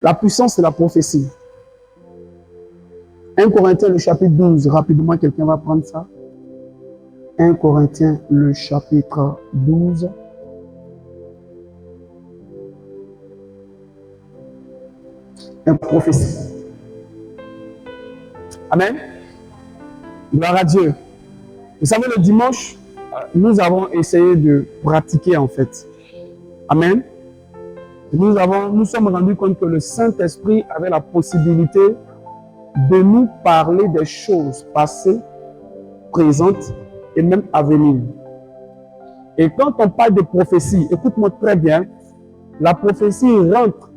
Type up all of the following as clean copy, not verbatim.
La puissance de la prophétie. 1 Corinthiens, le chapitre 12. Rapidement, quelqu'un va prendre ça. 1 Corinthiens, le chapitre 12. Une prophétie. Amen. Gloire à Dieu. Vous savez, le dimanche, nous avons essayé de pratiquer en fait. Amen. Nous sommes rendus compte que le Saint-Esprit avait la possibilité de nous parler des choses passées, présentes et même à venir. Et quand on parle de prophétie, écoute-moi très bien, la prophétie rentre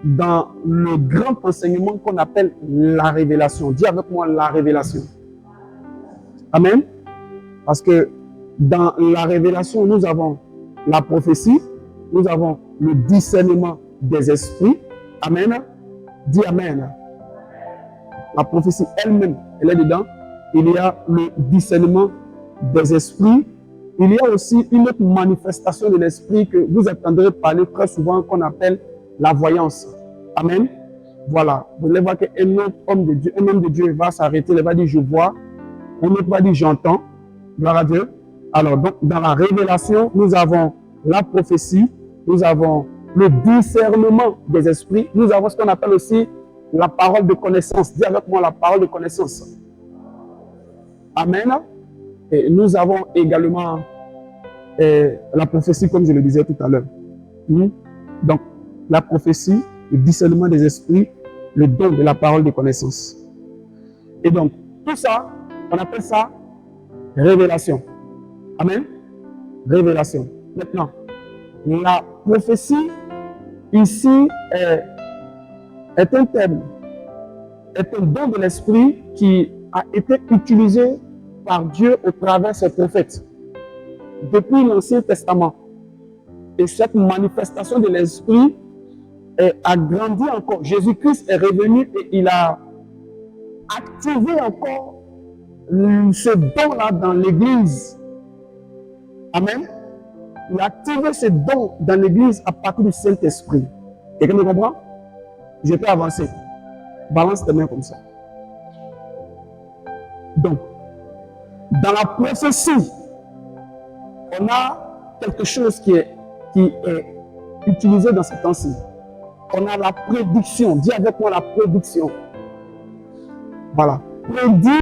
dans le grand enseignement qu'on appelle la révélation. Dis avec moi la révélation. Amen. Parce que dans la révélation, nous avons la prophétie, nous avons le discernement des esprits. Amen. Dis Amen. La prophétie elle-même, elle est dedans. Il y a le discernement des esprits. Il y a aussi une autre manifestation de l'esprit que vous entendrez parler très souvent qu'on appelle la voyance. Amen. Voilà. Vous allez voir qu'un autre homme de Dieu va s'arrêter, il va dire je vois. Un autre va dire j'entends. Gloire à Dieu. Alors, donc, dans la révélation, nous avons la prophétie, nous avons le discernement des esprits, nous avons ce qu'on appelle aussi la parole de connaissance. Dis avec moi la parole de connaissance. Amen. Et nous avons également la prophétie, comme je le disais tout à l'heure. Donc, la prophétie, le discernement des esprits, le don de la parole de connaissance. Et donc, tout ça, on appelle ça révélation. Amen. Révélation. Maintenant, la prophétie, ici, est un thème, est un don de l'esprit qui a été utilisé par Dieu au travers de ses prophètes depuis l'Ancien Testament. Et cette manifestation de l'esprit a grandi encore. Jésus-Christ est revenu et il a activé encore ce don-là dans l'Église. Amen. Il a activé ce don dans l'Église à partir du Saint-Esprit. Quelqu'un me comprend? Je peux avancer. Balance tes mains comme ça. Donc, dans la prophétie, on a quelque chose qui est utilisé dans ce temps-ci. On a la prédiction. Dis avec moi la prédiction. Voilà. Prédire,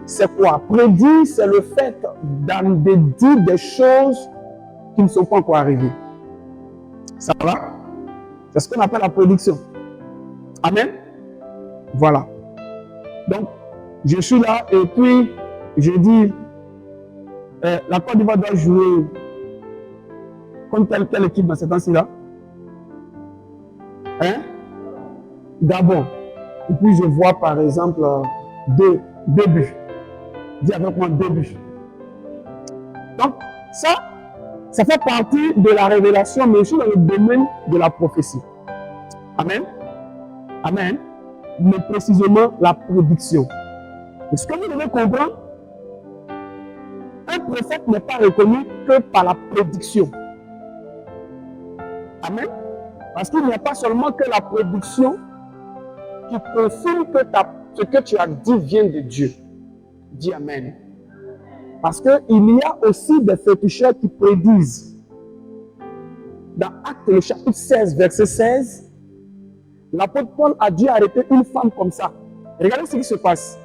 c'est quoi? Prédire, c'est le fait de dire des choses qui ne sont pas encore arrivées. Ça va? C'est ce qu'on appelle la prédiction. Amen? Voilà. Donc, je suis là et puis je dis, la Côte d'Ivoire doit jouer contre telle équipe dans ce temps-ci là. Hein? Gabon. Et puis je vois par exemple deux buts. Dis avec moi 2 buts. Donc, ça fait partie de la révélation, mais aussi dans le domaine de la prophétie. Amen. Amen. Mais précisément la prédiction. Et ce que vous devez comprendre, un prophète n'est pas reconnu que par la prédiction. Amen. Parce qu'il n'y a pas seulement que la prédiction qui confirme que ce que tu as dit vient de Dieu. Dis Amen. Parce qu'il y a aussi des féticheurs qui prédisent. Dans Actes, le chapitre 16, verset 16, l'apôtre Paul a dû arrêter une femme comme ça. Regardez ce qui se passe.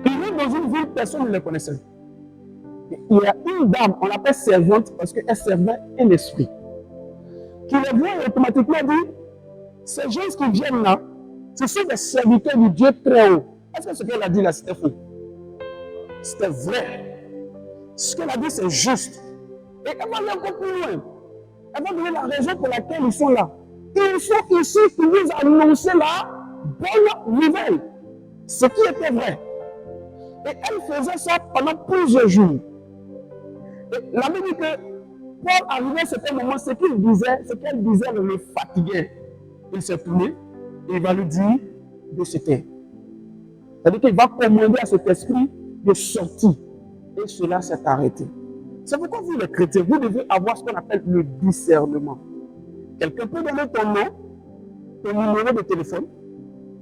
Il est dans une ville, personne ne le connaissait. Il y a une dame, on l'appelle servante parce qu'elle servait un esprit. Qui le voit automatiquement dit, ces gens qui viennent là, ce sont des serviteurs du Dieu très haut. Est-ce que ce qu'elle a dit là, c'était faux? C'était vrai. Ce qu'elle a dit, c'est juste. Et elle va aller encore plus loin. Elle va donner la raison pour laquelle ils sont là. Ils sont ici pour nous annoncer la bonne nouvelle. Ce qui était vrai. Et elle faisait ça pendant plusieurs jours. Et la Bible dit que Paul arrivait à ce moment, ce qu'elle disait le fatiguait. Il s'est tourné et il va lui dire de se taire. C'est-à-dire qu'il va commander à cet esprit de sortir. Et cela s'est arrêté. C'est pourquoi vous, les chrétiens, vous devez avoir ce qu'on appelle le discernement. Quelqu'un peut donner ton nom ton numéro de téléphone,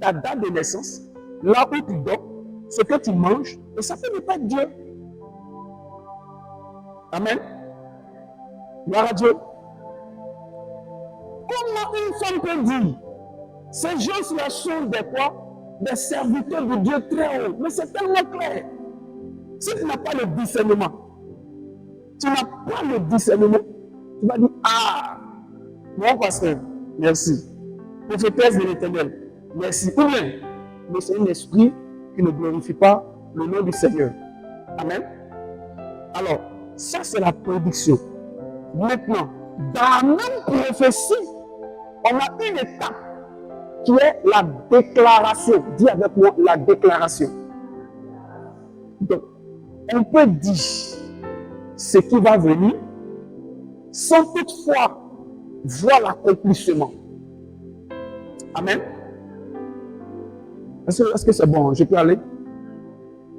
ta date de naissance, là où tu dors, ce que tu manges, et ça peut ne pas être Dieu. Amen. Gloire à Dieu. Comment une femme peut dire, ces gens sont des quoi? Des serviteurs de Dieu très haut. Mais c'est tellement clair. Si tu n'as pas le discernement, tu vas dire, ah, mon pasteur, merci. Prophétesse de l'Éternel, merci. Ou bien, mais c'est un esprit qui ne glorifie pas le nom du Seigneur. Amen. Alors, ça c'est la prédiction. Maintenant, dans la même prophétie, on a une étape qui est la déclaration. Dis avec moi la déclaration. Donc, on peut dire ce qui va venir sans toutefois voir l'accomplissement. Amen. Est-ce que c'est bon? Je peux aller?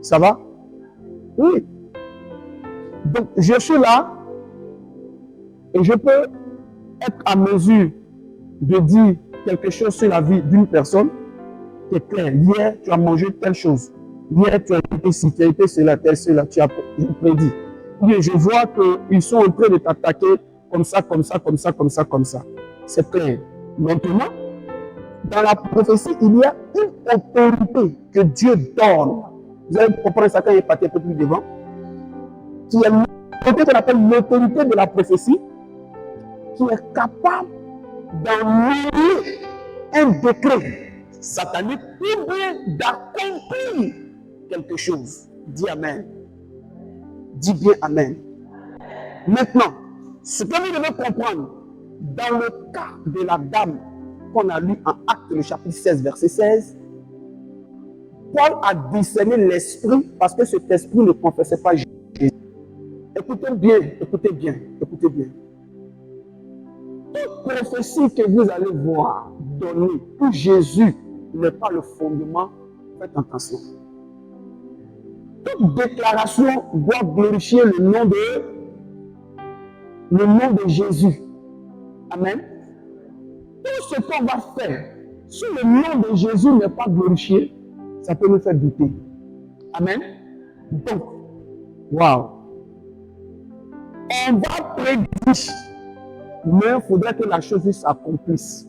Ça va? Oui. Donc, je suis là et je peux être à mesure de dire quelque chose sur la vie d'une personne qui est clair. Hier, tu as mangé telle chose. Hier, tu as été ici, tu as été cela, tu as prédit. Oui, je vois qu'ils sont en train de t'attaquer comme ça. C'est clair. Maintenant, dans la prophétie, il y a une autorité que Dieu donne. Vous allez comprendre ça quand il est parti un peu plus devant. Qui est l'autorité qu'on appelle l'autorité de la prophétie, qui est capable d'annuler un décret satanique ou bien d'accomplir quelque chose. Dis Amen. Dis bien Amen. Maintenant, ce que vous devez comprendre, dans le cas de la dame qu'on a lu en Actes, le chapitre 16, verset 16, Paul a discerné l'esprit parce que cet esprit ne confessait pas Jésus. Écoutez bien. Toute prophétie que vous allez voir donner où Jésus n'est pas le fondement, faites attention. Toute déclaration doit glorifier le nom de Jésus. Amen. Tout ce qu'on va faire, si le nom de Jésus n'est pas glorifié, ça peut nous faire douter. Amen. Donc, waouh. On va prédire, mais il faudrait que la chose s'accomplisse.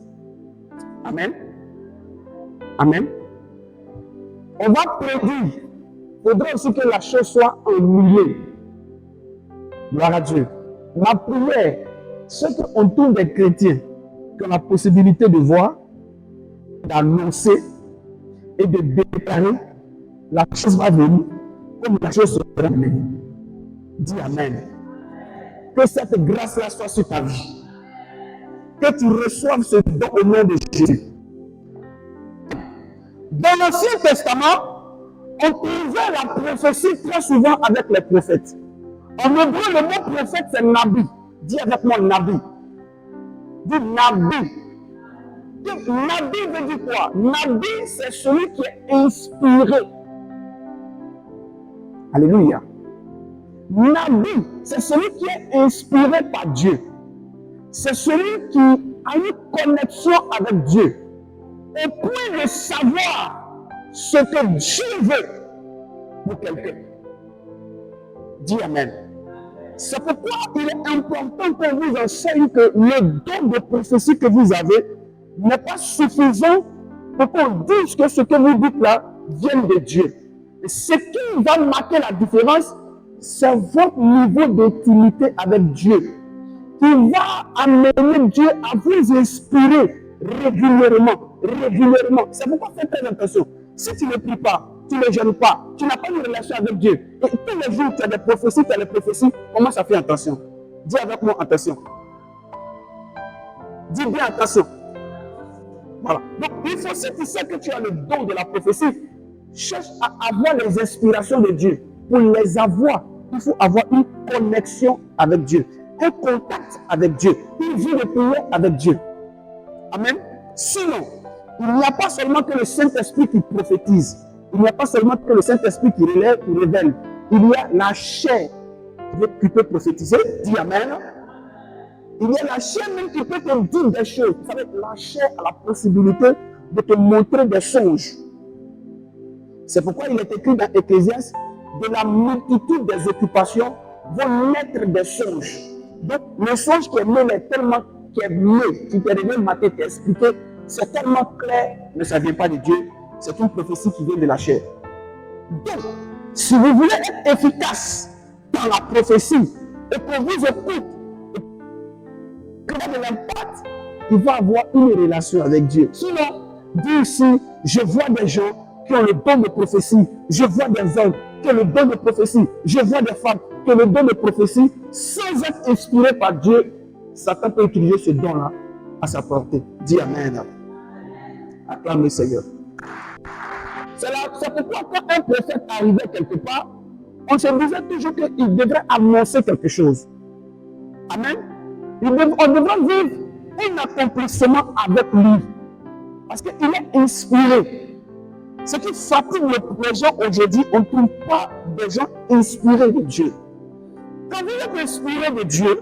Amen. Amen. On va prédire. Il faudrait aussi que la chose soit annulée. Gloire à Dieu. Ma prière, c'est qu'on trouve des chrétiens qui ont la possibilité de voir, d'annoncer et de déclarer la chose va venir comme la chose sera venue. Dis Amen. Que cette grâce-là soit sur ta vie. Que tu reçoives ce don au nom de Jésus. Dans l'Ancien Testament, on trouvait la prophétie très souvent avec les prophètes. En hébreu, le mot prophète, c'est Nabi. Dis avec moi Nabi. Dis Nabi. Nabi veut dire quoi? Nabi, c'est celui qui est inspiré. Alléluia. Nabi, c'est celui qui est inspiré par Dieu. C'est celui qui a une connexion avec Dieu. Au point de savoir ce que Dieu veut pour quelqu'un. Dis Amen. C'est pourquoi il est important qu'on vous enseigne que le don de prophétie que vous avez n'est pas suffisant pour qu'on dise que ce que vous dites là vient de Dieu. Et ce qui va marquer la différence, c'est votre niveau d'intimité avec Dieu, qui va amener Dieu à vous inspirer régulièrement. C'est pourquoi faites très attention. Si tu ne pries pas, tu ne jeûnes pas, tu n'as pas une relation avec Dieu, et tous les jours tu as des prophéties, commence à faire attention. Dis avec moi attention. Dis bien attention. Voilà. Donc il faut, si tu sais que tu as le don de la prophétie, cherche à avoir les inspirations de Dieu. Pour les avoir, il faut avoir une connexion avec Dieu, un contact avec Dieu, une vie de prière avec Dieu. Amen. Sinon, il n'y a pas seulement que le Saint-Esprit qui prophétise. Il n'y a pas seulement que le Saint-Esprit qui relève, qui révèle. Il y a la chair qui peut prophétiser. Dis Amen. Il y a la chair même qui peut te dire des choses. Vous savez, la chair a la possibilité de te montrer des songes. C'est pourquoi il est écrit dans Ecclésiaste, de la multitude des occupations vont naître des songes. Donc, le songe qui est né est tellement qui te revient matin t'expliquer, c'est tellement clair, mais ça ne vient pas de Dieu. C'est une prophétie qui vient de la chair. Donc, si vous voulez être efficace dans la prophétie et qu'on vous écoute, que vous avez de l'impact, il va avoir une relation avec Dieu. Sinon, Dieu ici, je vois des gens qui ont le don de prophétie. Je vois des hommes qui ont le don de prophétie. Je vois des femmes qui ont le don de prophétie. Sans être inspiré par Dieu, Satan peut utiliser ce don-là à sa portée. Dis Amen. Acclame le Seigneur. C'est pourquoi quand un prophète arrivait quelque part, on se disait toujours qu'il devrait annoncer quelque chose. Amen. On devrait vivre un accomplissement avec lui. Parce qu'il est inspiré. Ce qui fatigue les gens aujourd'hui, on ne trouve pas des gens inspirés de Dieu. Quand vous êtes inspiré de Dieu,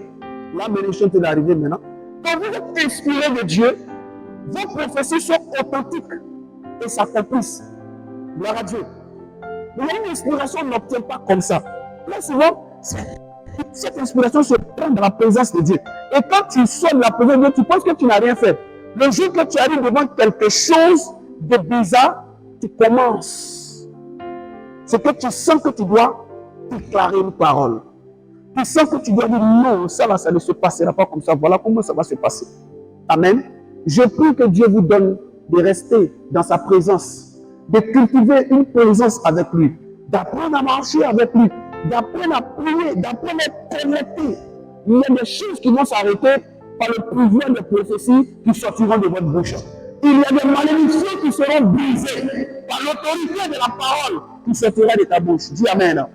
là, mes choses sont arrivées maintenant. Quand vous êtes inspiré de Dieu, vos prophéties sont authentiques et s'accomplissent. Gloire à Dieu. Mais une inspiration n'obtient pas comme ça. Là, souvent, cette inspiration se prend dans la présence de Dieu. Et quand tu sors de la présence de Dieu, tu penses que tu n'as rien fait. Le jour que tu arrives devant quelque chose de bizarre, tu commences. C'est que tu sens que tu dois déclarer une parole. Tu sens que tu dois dire non, ça là, ça ne se passera pas comme ça. Voilà comment ça va se passer. Amen. Je prie que Dieu vous donne de rester dans sa présence, de cultiver une présence avec lui, d'apprendre à marcher avec lui, d'apprendre à prier, d'apprendre à être connecté. Il y a des choses qui vont s'arrêter par le pouvoir des prophéties qui sortiront de votre bouche. Il y a des malédictions qui seront brisées par l'autorité de la parole qui sortira de ta bouche. Dis Amen.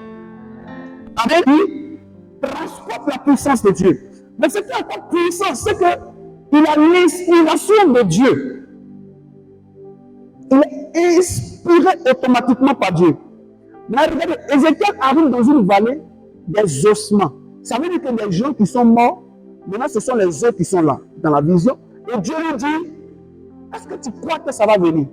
Amen. Il transporte la puissance de Dieu. Mais ce qui est encore puissant, c'est qu'il a l'inspiration de Dieu. Il est inspiré automatiquement par Dieu. Mais regardez, Ézéchiel arrive dans une vallée des ossements. Ça veut dire que les gens qui sont morts, maintenant ce sont les autres qui sont là, dans la vision. Et Dieu lui dit, est-ce que tu crois que ça va venir?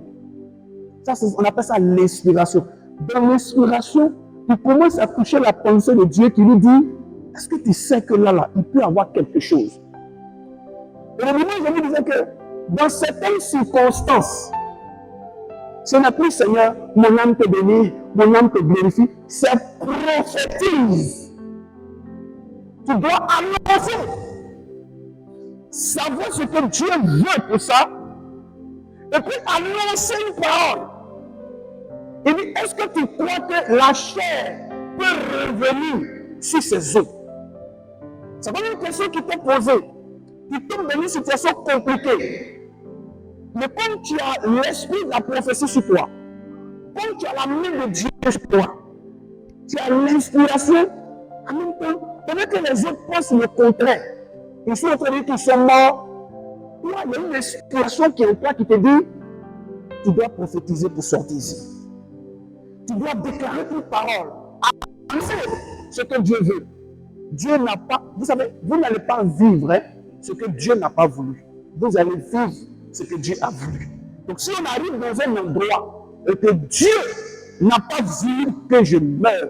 Ça, on appelle ça l'inspiration. Dans l'inspiration, il commence à toucher la pensée de Dieu qui lui dit, est-ce que tu sais que là, il peut y avoir quelque chose? Et le moment où je me disais que dans certaines circonstances, ce n'est plus Seigneur, mon âme te bénit, mon âme te glorifie, c'est prophétise. Tu dois annoncer, savoir ce que Dieu veut pour ça, et puis annoncer une parole. Il dit, est-ce que tu crois que la chair peut revenir sur ses os? C'est pas une question qui t'est posée. Tu tombes dans une situation compliquée. Mais comme tu as l'esprit de la prophétie sur toi, comme tu as la main de Dieu sur toi, tu as l'inspiration, en même temps, pendant que les autres pensent le contraire, ils sont en train de dire qu'ils sont morts, toi, il y a une inspiration qui est en toi qui te dit, tu dois prophétiser pour sortir ici. Tu dois déclarer une parole. Annoncer ce que Dieu veut. Dieu n'a pas, vous savez, vous n'allez pas vivre ce que Dieu n'a pas voulu. Vous allez vivre ce que Dieu a voulu. Donc si on arrive dans un endroit et que Dieu n'a pas voulu que je meure,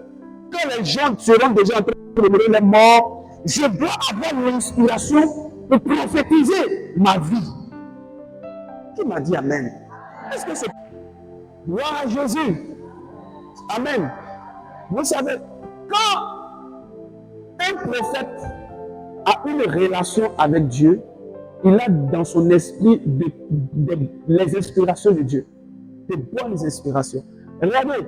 que les gens seront déjà en train de mourir les morts, je dois avoir l'inspiration pour prophétiser ma vie. Qui m'a dit Amen? Est-ce que c'est... Gloire à Jésus. Amen. Vous savez, quand un prophète a une relation avec Dieu, il a dans son esprit les inspirations de Dieu, de bonnes inspirations. Regardez,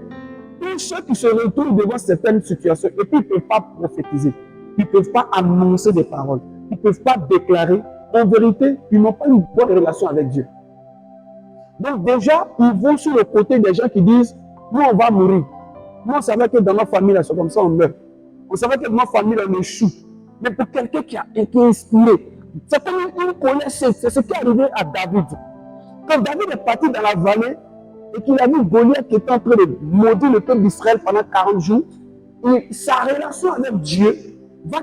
tous ceux qui se retrouvent devant certaines situations et qui ne peuvent pas prophétiser, ils ne peuvent pas annoncer des paroles, ils ne peuvent pas déclarer, en vérité, ils n'ont pas une bonne relation avec Dieu. Donc déjà, ils vont sur le côté des gens qui disent, nous on va mourir. Nous on savait que dans notre famille, c'est comme ça on meurt. On savait que dans notre famille, on échoue. Mais pour quelqu'un qui a été inspiré, c'est comme une colère, c'est ce qui est arrivé à David. Quand David est parti dans la vallée et qu'il a vu Goliath qui était en train de maudire le peuple d'Israël pendant 40 jours, et sa relation avec Dieu va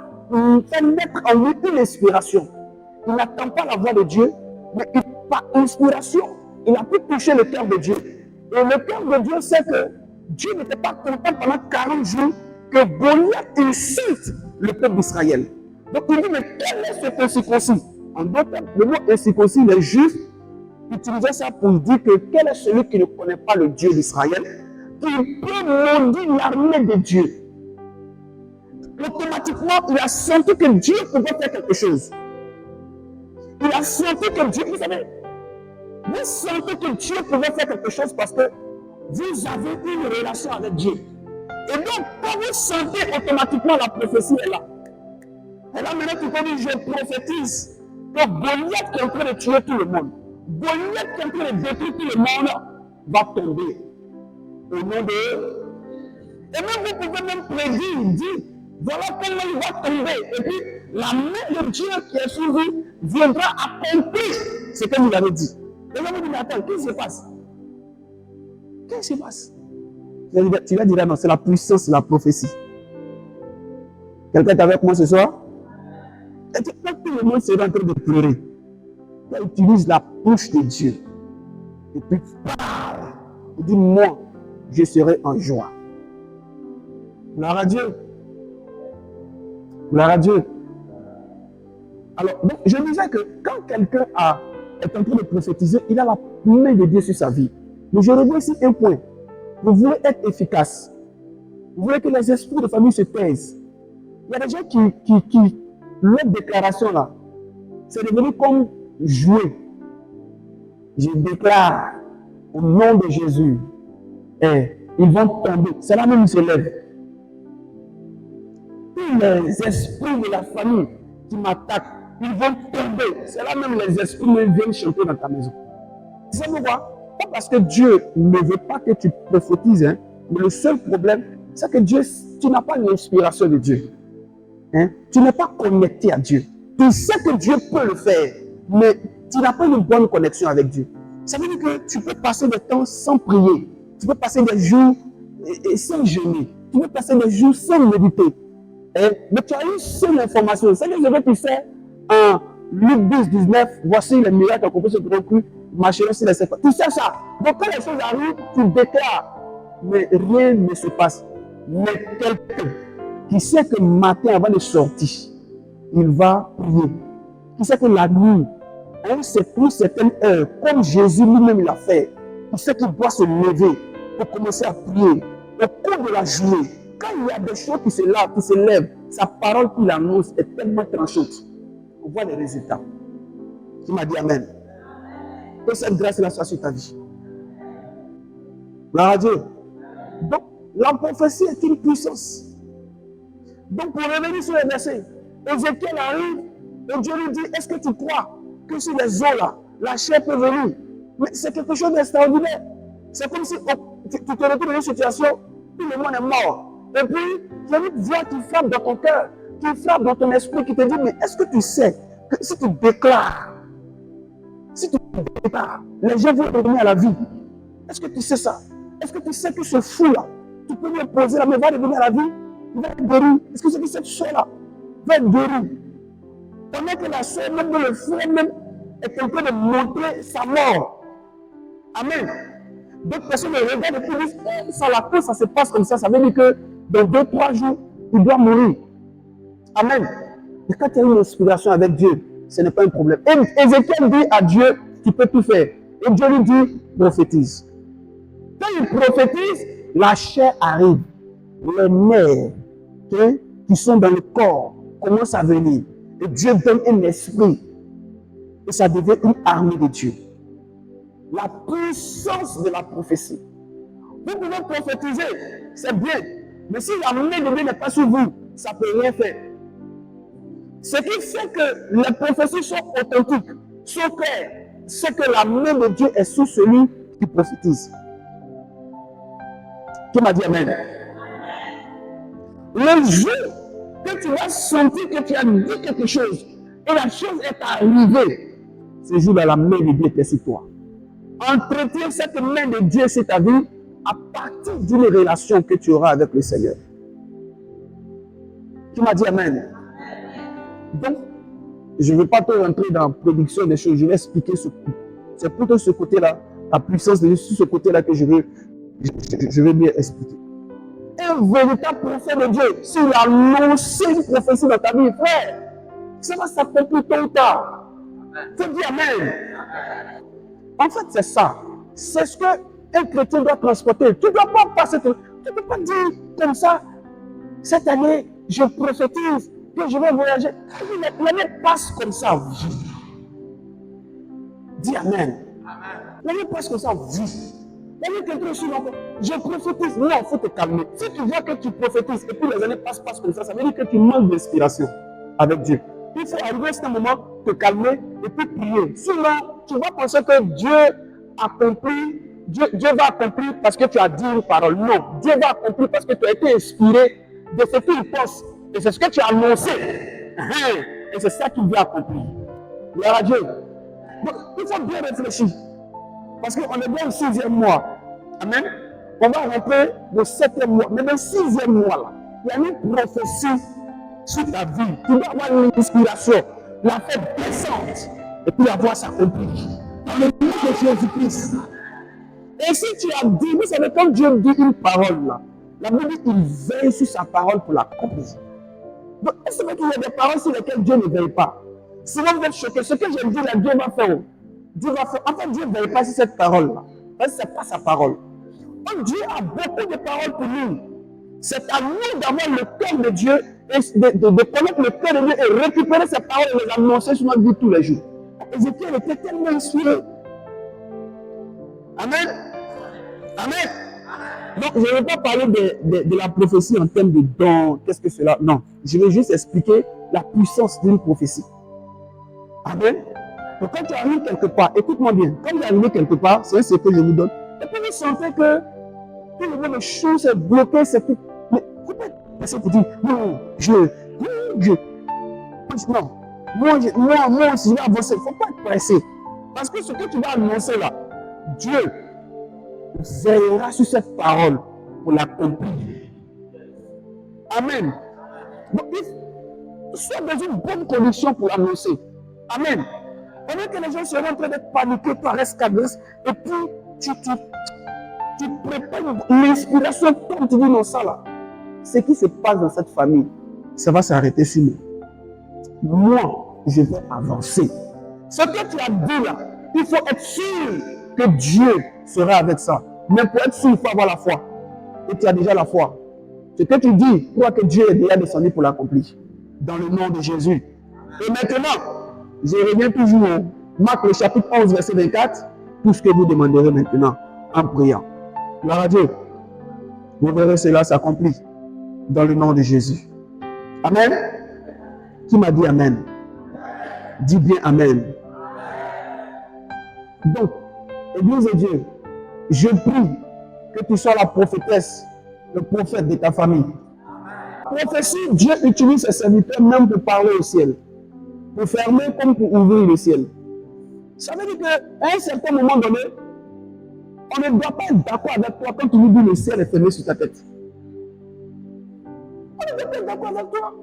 faire naître en lui une inspiration. il n'attend pas la voix de Dieu, mais par inspiration, il a pu toucher le cœur de Dieu. Et le cœur de Dieu sait que Dieu n'était pas content pendant 40 jours que Goliath insulte le peuple d'Israël. Donc il dit, mais quel est cet incirconcis? En d'autres termes, le mot incirconcis, les Juifs utilisaient ça pour dire que quel est celui qui ne connaît pas le Dieu d'Israël, qui peut maudire l'armée de Dieu. Automatiquement, il a senti que Dieu pouvait faire quelque chose. Il a senti que Dieu, vous savez, vous sentez que Dieu pouvait faire quelque chose parce que vous avez une relation avec Dieu. Et donc, quand vous sentez automatiquement la prophétie est là. Et là, maintenant, tu peux dire, je prophétise que Goliath qui est en train de tuer tout le monde, Goliath qui est en train de détruire tout le monde, va tomber. Au nom de... Et même vous pouvez même prédire, dire, voilà comment il va tomber. Et puis, la main de Dieu qui est sur vous viendra accomplir ce que vous avez dit. Et là, vous dites, attends, qu'est-ce qui se passe? Qu'est-ce qui se passe? Tu vas dire, non, c'est la puissance de la prophétie. Quelqu'un est avec moi ce soir? Et quand tout le monde sera en train de pleurer, il utilise la bouche de Dieu. Et puis, parle. Il dit, moi, je serai en joie. Gloire à Dieu. Gloire à Dieu. Alors, donc, je disais que quand quelqu'un est en train de prophétiser, il a la main de Dieu sur sa vie. Mais je reviens ici un point. Vous voulez être efficace. Vous voulez que les esprits de famille se taisent. Il y a des gens qui leur déclaration là, c'est devenu comme jouer. Je déclare au nom de Jésus. Et ils vont tomber. C'est là même ils se lèvent. Tous les esprits de la famille qui m'attaquent, ils vont tomber. C'est là même les esprits viennent chanter dans ta maison. Tu sais pourquoi? Pas parce que Dieu ne veut pas que tu prophétises, hein, mais le seul problème, c'est que Dieu, tu n'as pas l'inspiration de Dieu. Hein? Tu n'es pas connecté à Dieu. Tu sais que Dieu peut le faire, mais tu n'as pas une bonne connexion avec Dieu. Ça veut dire que tu peux passer des temps sans prier. Tu peux passer des jours sans jeûner. Tu peux passer des jours sans méditer. Hein? Mais tu as une seule information. C'est que je veux que tu sais, en Luc 12, 19, voici les miracles qu'on peut se trouver, marcheront sur les serpents. Tu sais ça. Donc quand les choses arrivent, tu déclares. Mais rien ne se passe. Mais quelqu'un qui sait que le matin avant de sortir, il va prier. Qui sait que la nuit, à une certaine heure, comme Jésus lui-même l'a fait, il sait qu'il doit se lever pour commencer à prier. Au cours de la journée, quand il y a des choses qui se lèvent, sa parole qu'il annonce est tellement tranchante. On voit les résultats. Tu m'as dit Amen. Que cette grâce-là soit sur ta vie. Gloire à Dieu. Donc, la prophétie est une puissance. Donc, pour revenir sur les versets, Ézéchiel arrive et Dieu lui dit, est-ce que tu crois que sur les eaux là, la chair peut venir? Mais c'est quelque chose d'extraordinaire. C'est comme si tu te retrouves dans une situation, tout le monde est mort. Et puis, il y a une voix qui frappe dans ton cœur, qui frappe dans ton esprit, qui te dit, mais est-ce que tu sais que si tu déclares, les gens vont revenir à la vie? Est-ce que tu sais ça? Est-ce que tu sais que ce fou-là, tu peux lui poser la main, va revenir à la vie? Il va être guéri. Est-ce que c'est que cette soeur-là va être guérie? Pendant que la soeur, même le frère, même, est en train de montrer sa mort. Amen. D'autres personnes me regardent et puis disent, ça la cause, ça se passe comme ça. Ça veut dire que dans 2-3 jours, il doit mourir. Amen. Mais quand tu as une inspiration avec Dieu, ce n'est pas un problème. Et Ézéchiel dit à Dieu, tu peux tout faire. Et Dieu lui dit, prophétise. Quand il prophétise, la chair arrive. Les nerfs qui sont dans le corps commencent à venir. Et Dieu donne un esprit. Et ça devient une armée de Dieu. La puissance de la prophétie. Vous pouvez prophétiser, c'est bien. Mais si la main de Dieu n'est pas sur vous, ça ne peut rien faire. Ce qui fait que les prophéties sont authentiques, sont claires, c'est que la main de Dieu est sur celui qui prophétise. Qui m'a dit Amen? Le jour que tu vas sentir que tu as dit quelque chose et la chose est arrivée, ce jour-là, la main de Dieu est sur toi. Entretiens cette main de Dieu sur ta vie à partir d'une relation que tu auras avec le Seigneur. Qui m'a dit Amen? Donc, Je ne veux pas te rentrer dans la prédiction des choses, je vais expliquer c'est plutôt ce côté-là, la puissance de Dieu, sur ce côté-là que je veux bien expliquer. Un véritable prophète de Dieu, s'il a annoncé une prophétie dans ta vie, frère, ça va s'accomplir tôt ou tard. Tu dis Amen. En fait, c'est ça. C'est ce qu'un chrétien doit transporter. Tu ne dois pas passer, tu ne peux pas dire comme ça, cette année, je prophétise que je vais voyager. L'année passe comme ça. Dis Amen. L'année passe comme ça. L'année quelqu'un aussi, je prophétise. Non, il faut te calmer. Si tu vois que tu prophétises et puis les années passent comme ça veut dire que tu manques d'inspiration avec Dieu. Il faut arriver à ce moment, te calmer et puis prier. Sinon, tu vas penser que Dieu va accomplir parce que tu as dit une parole. Non, Dieu va accomplir parce que tu as été inspiré de ce qu'il pense. Et c'est ce que tu as annoncé. Et c'est ça qu'il va accomplir. Gloire à Dieu. Donc, il faut bien réfléchir. Parce qu'on est bien au 6e mois. Amen. On va rentrer au 7e mois. Mais dans le 6e mois, là, il y a une prophétie sur ta vie. Tu dois avoir une inspiration, la faire descendre et puis la voir s'accomplir. Dans le nom de Jésus-Christ. Et si tu as dit, vous savez, quand Dieu dit une parole, là, la Bible dit qu'il veille sur sa parole pour l'accomplir. Donc, c'est vrai qu'il y a des paroles sur lesquelles Dieu ne veille pas. Sinon, vous êtes choqués. Ce que j'ai dit là, Dieu va faire. Dieu va faire. En fait, Dieu ne veille pas sur cette parole-là. Parce que ce n'est pas sa parole. Donc, Dieu a beaucoup de paroles pour nous. C'est à nous d'avoir le cœur de Dieu, et de connaître le cœur de Dieu et récupérer ces paroles et les annoncer sur notre vie tous les jours. Ézéchiel était tellement inspiré. Amen. Amen. Donc, je ne vais pas parler de la prophétie en termes de dons. Qu'est-ce que cela? Non. Je vais juste expliquer la puissance d'une prophétie. Amen. Donc, quand tu arrives quelque part, écoute-moi bien, quand vous arrivez quelque part, c'est ce que je vous donne. Et puis vous sentez que le chose est bloqué, c'est tout. Mais faut pas être pour dire, non, non. Moi aussi, je vais avancer. Il ne faut pas être pressé. Parce que ce que tu vas annoncer là, Dieu veillera sur cette parole pour l'accomplir. Amen. Donc, il sois dans une bonne condition pour l'annoncer. Amen. Pendant que les gens seront en train d'être paniqués par l'escadresse, et puis tu prépares l'inspiration comme tu dis non ça là. Ce qui se passe dans cette famille, ça va s'arrêter sur nous. Moi, je vais avancer. Ce que tu as dit là, il faut être sûr que Dieu sera avec ça. Mais pour être sûr, il faut avoir la foi. Et tu as déjà la foi. Ce que tu dis, crois que Dieu est déjà descendu pour l'accomplir. Dans le nom de Jésus. Et maintenant, je reviens toujours au Marc le chapitre 11, verset 24. Tout ce que vous demanderez maintenant en priant. Gloire à Dieu. Vous verrez cela s'accomplir dans le nom de Jésus. Amen. Qui m'a dit Amen? Dis bien Amen. Donc, Église de Dieu, je prie que tu sois la prophétesse, le prophète de ta famille. Prophétie, Dieu utilise ses serviteurs même pour parler au ciel. Pour fermer comme pour ouvrir le ciel. Ça veut dire qu'à un certain moment donné, on ne doit pas être d'accord avec toi quand tu nous dis le ciel est fermé sur ta tête. On ne doit pas être d'accord avec toi.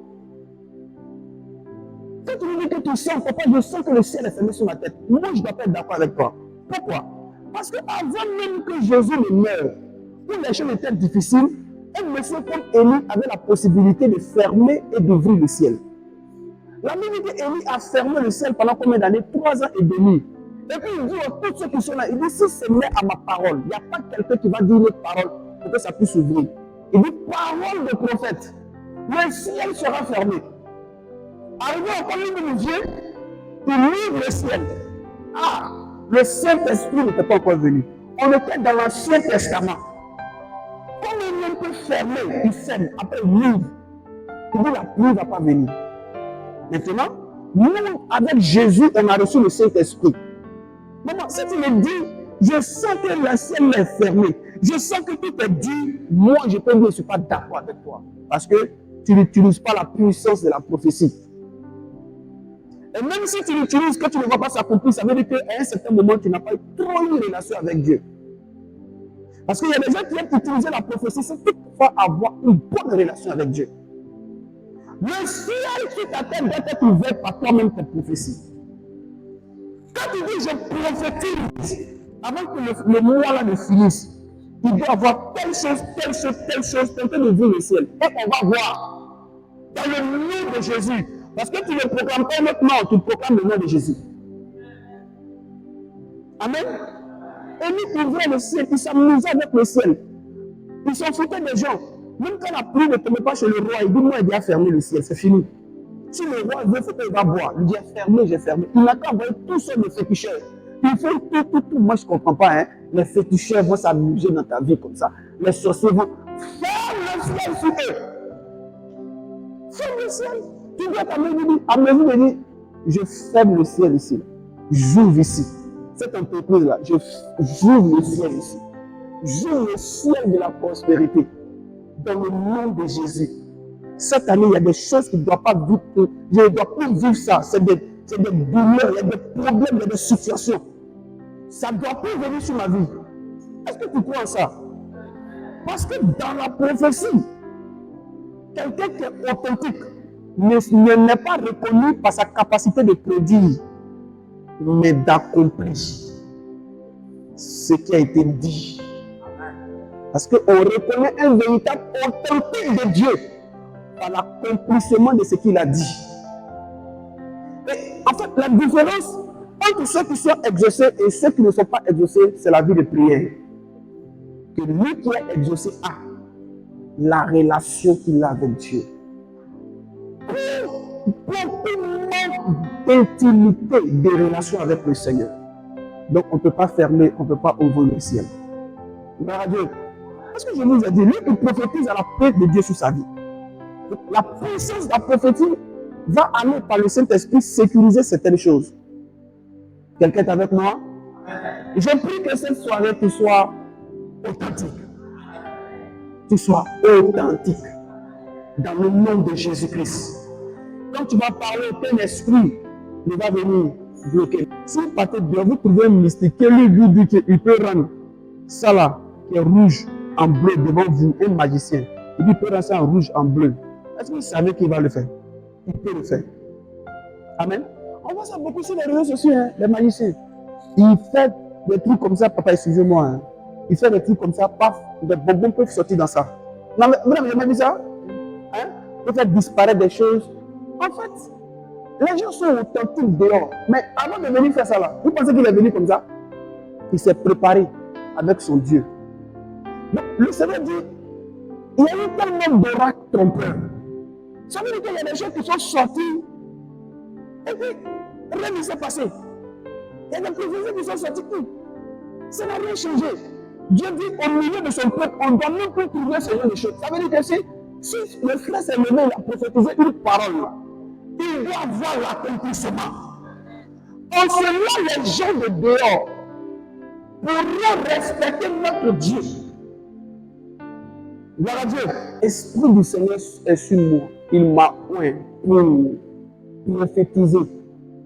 Quand tu nous dis que tu sens, papa, je sens que le ciel est fermé sur ma tête. Moi, je ne dois pas être d'accord avec toi. Pourquoi? Parce qu'avant même que Jésus ne meure, où les choses étaient difficiles, un monsieur comme Élie avait la possibilité de fermer et d'ouvrir le ciel. La Bible dit qu'Élie a fermé le ciel pendant combien d'années? 3 ans et demi. Et puis il dit à tous ceux qui sont là, il dit si c'est met à ma parole, il n'y a pas quelqu'un qui va dire une autre parole pour que ça puisse s'ouvrir. Il dit parole de prophète, le ciel sera fermé. Arrivé au commune de Dieu, il ouvre le ciel. Ah, le Saint-Esprit n'était pas encore venu. On était dans l'Ancien Testament. Comme il peut fermer, il ferme, après il ouvre. Il dit la pluie ne va pas venir. Maintenant, nous, avec Jésus, on a reçu le Saint-Esprit. Maman, si tu me dis, je sens que le ciel est fermé, je sens que tout est dit, moi, je peux dire, je ne suis pas d'accord avec toi. Parce que tu n'utilises pas la puissance de la prophétie. Et même si tu l'utilises, que tu ne vois pas s'accomplir, ça veut dire qu'à un certain moment, tu n'as pas trop une relation avec Dieu. Parce qu'il y a des gens qui aiment utiliser la prophétie sans toutefois avoir une bonne relation avec Dieu. Le ciel sur ta tête doit être ouvert par toi-même tes prophéties. Quand tu dis je prophétise, avant que le mois là ne finisse, il doit avoir telle chose, telle chose, telle chose, tenter de vivre le ciel. Et on va voir dans le nom de Jésus. Parce que tu ne proclames pas notre nom, tu proclames le nom de Jésus. Amen. Et nous ouvrons le ciel, ils s'amusaient avec le ciel. Ils s'en foutaient des gens. Même quand la pluie ne tombait pas chez le roi, il dit moi, il a fermé le ciel, c'est fini. Si le roi veut, il va boire. Il dit fermé, j'ai fermé. Il n'a qu'à envoyer tous ceux de féticheurs. Il fait tout. Moi, je ne comprends pas. Hein. Les féticheurs vont s'amuser dans ta vie comme ça. Les sorciers vont fermer le ciel sur eux. Ferme le ciel. Tu dois à mesure de dire je ferme le ciel ici. J'ouvre ici. Cette entreprise-là, j'ouvre le ciel ici. J'ouvre le ciel de la prospérité. Dans le nom de Jésus. Cette année, il y a des choses qui ne doivent pas vivre. Je ne dois plus vivre ça. C'est des douleurs, il y a des problèmes, il y a des situations. Ça ne doit plus venir sur ma vie. Est-ce que tu crois en ça? Parce que dans la prophétie, quelqu'un qui est authentique n'est pas reconnu par sa capacité de prédire, mais d'accomplir ce qui a été dit. Parce qu'on reconnaît un véritable authentique de Dieu par l'accomplissement de ce qu'il a dit. Et en fait, la différence entre ceux qui sont exaucés et ceux qui ne sont pas exaucés, c'est la vie de prière. Que lui qui est exaucé a la relation qu'il a avec Dieu. Pour une d'intimité, de relation avec le Seigneur. Donc on ne peut pas fermer, on ne peut pas ouvrir le ciel. Gloire à Dieu. Parce que je vous ai dit, lui, il prophétise à la paix de Dieu sur sa vie. La puissance de la prophétie va aller par le Saint-Esprit sécuriser certaines choses. Quelqu'un est avec moi? Je prie que cette soirée, tu sois authentique. Tu sois authentique. Dans le nom de Jésus-Christ. Quand tu vas parler, ton esprit ne va venir bloquer. Si vous partez bien, vous trouvez un mystique qui lui dit qu'il peut rendre ça là, qui est rouge en bleu devant vous, un magicien. Il dit qu'il peut rendre ça en rouge en bleu. Est-ce que vous savez qu'il va le faire? Il peut le faire. Amen. On voit ça beaucoup sur les réseaux sociaux, hein, les magiciens. Il fait des trucs comme ça, papa, excusez-moi. Hein. Il fait des trucs comme ça, paf, des bonbons peuvent sortir dans ça. Non, mais vous n'avez jamais vu ça? Hein? Il peut faire disparaître des choses. En fait, les gens sont authentiques dehors. Mais avant de venir faire ça là, vous pensez qu'il est venu comme ça? Il s'est préparé avec son Dieu. Donc, le Seigneur dit, il y a eu tellement d'oracles trompeurs. Ça veut dire qu'il y a des gens qui sont sortis et puis rien ne s'est passé. Il y a des prophéties qui sont sortis. Ça n'a rien changé. Dieu dit au milieu de son peuple, on ne doit même plus trouver ce genre de choses. Ça veut dire que si le frère s'est levé, il a prophétisé une parole là, il doit voir l'accomplissement. En cela, les gens de dehors pourront respecter notre Dieu. Gloire à Dieu. L'Esprit du Seigneur est sur moi. Il m'a oint pour prophétiser.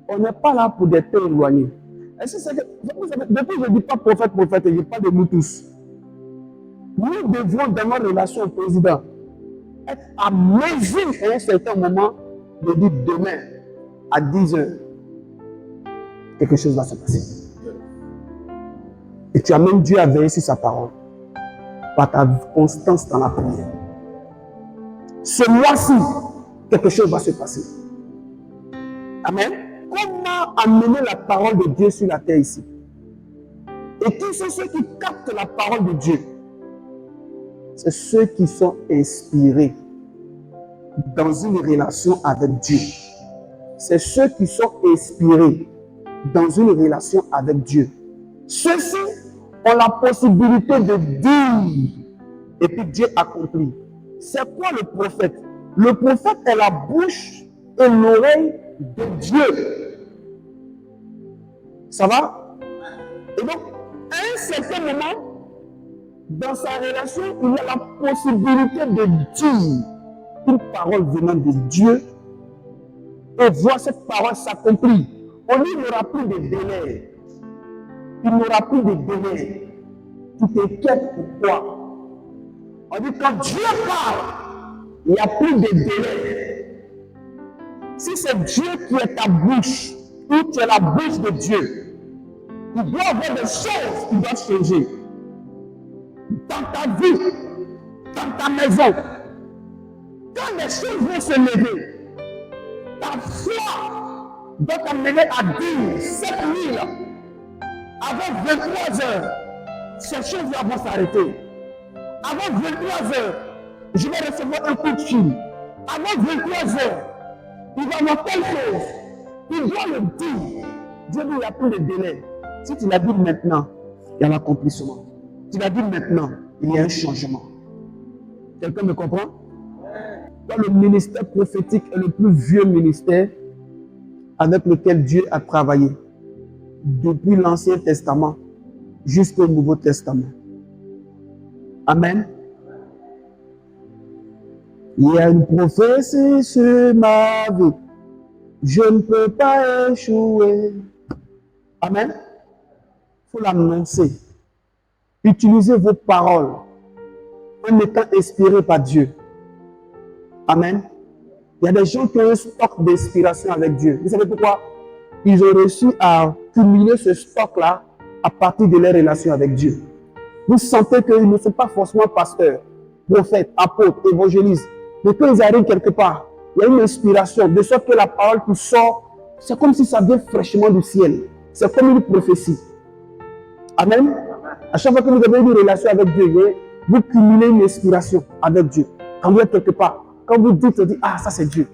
On n'est pas là pour des temps éloignés. Est-ce que c'est que, vous savez, depuis que je ne dis pas prophète, je parle de nous tous. Nous devons, dans nos relations au président, être à mesure à un certain moment de dire demain, à 10h, quelque chose va se passer. Et tu amènes Dieu à veiller sur sa parole, par ta constance dans la prière. Ce mois-ci, quelque chose va se passer. Amen. Comment amener la parole de Dieu sur la terre ici? Et qui sont ceux qui captent la parole de Dieu? C'est ceux qui sont inspirés dans une relation avec Dieu. C'est ceux qui sont inspirés dans une relation avec Dieu. Ceux-ci ont la possibilité de dire et puis Dieu accomplit. C'est quoi le prophète? Le prophète est la bouche et l'oreille de Dieu. Ça va? Et donc, à un certain moment, dans sa relation, il a la possibilité de dire une parole venant de Dieu et voir cette parole s'accomplir. On n'y aura plus de délai. Il n'aura plus de délai. Tu t'inquiètes pourquoi? On dit quand Dieu parle, il n'y a plus de délai. Si c'est Dieu qui est ta bouche, ou tu es la bouche de Dieu, il doit y avoir des choses qui doivent changer. Dans ta vie, dans ta maison, quand les choses vont se lever, ta foi doit t'amener à dire cette nuit-là, avant 23 heures, ces choses-là vont s'arrêter. Avant 23 heures, je vais recevoir un coup de fil. Avant 23 heures, il va y avoir telle chose. Il doit le dire. Dieu dit, il n'y a plus de délai. Si tu l'as dit maintenant, il y a l'accomplissement. Tu l'as dit maintenant, il y a un changement. Quelqu'un me comprend? Dans le ministère prophétique est le plus vieux ministère avec lequel Dieu a travaillé. Depuis l'Ancien Testament jusqu'au Nouveau Testament. Amen. Il y a une prophétie sur ma vie. Je ne peux pas échouer. Amen. Il faut l'annoncer. Utilisez vos paroles en étant inspirés par Dieu. Amen. Il y a des gens qui ont un stock d'inspiration avec Dieu. Vous savez pourquoi? Ils ont réussi à cumuler ce stock-là à partir de leur relation avec Dieu. Vous sentez qu'ils ne sont pas forcément pasteurs, prophètes, apôtres, évangélistes. Mais quand ils arrivent quelque part, il y a une inspiration, de sorte que la parole qui sort, c'est comme si ça vient fraîchement du ciel. C'est comme une prophétie. Amen. À chaque fois que vous avez une relation avec Dieu, vous cumulez une inspiration avec Dieu. Quand vous êtes quelque part, quand vous dites, ah, ça c'est Dieu,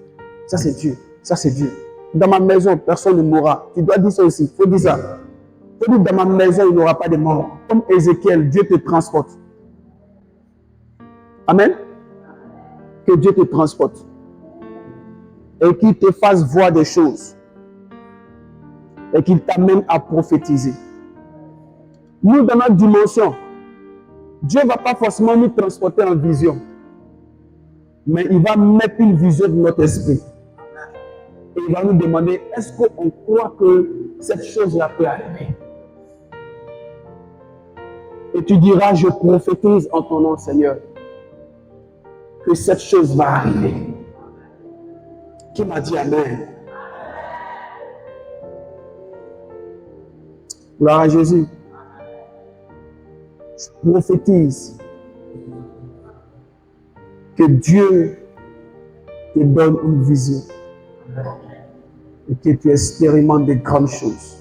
ça c'est Dieu, ça c'est Dieu. Dans ma maison, personne ne mourra. Tu dois dire ça aussi, il faut dire ça. Il faut dire, dans ma maison, il n'y aura pas de mort. Comme Ézéchiel, Dieu te transporte. Amen. Que Dieu te transporte. Et qu'il te fasse voir des choses. Et qu'il t'amène à prophétiser. Nous, dans notre dimension, Dieu ne va pas forcément nous transporter en vision. Mais il va mettre une vision de notre esprit. Et il va nous demander, est-ce qu'on croit que cette chose-là peut arriver? Et tu diras, je prophétise en ton nom, Seigneur, que cette chose va arriver. Qui m'a dit Amen? Gloire à Jésus. Je prophétise que Dieu te donne une vision et que tu expérimentes de grandes choses.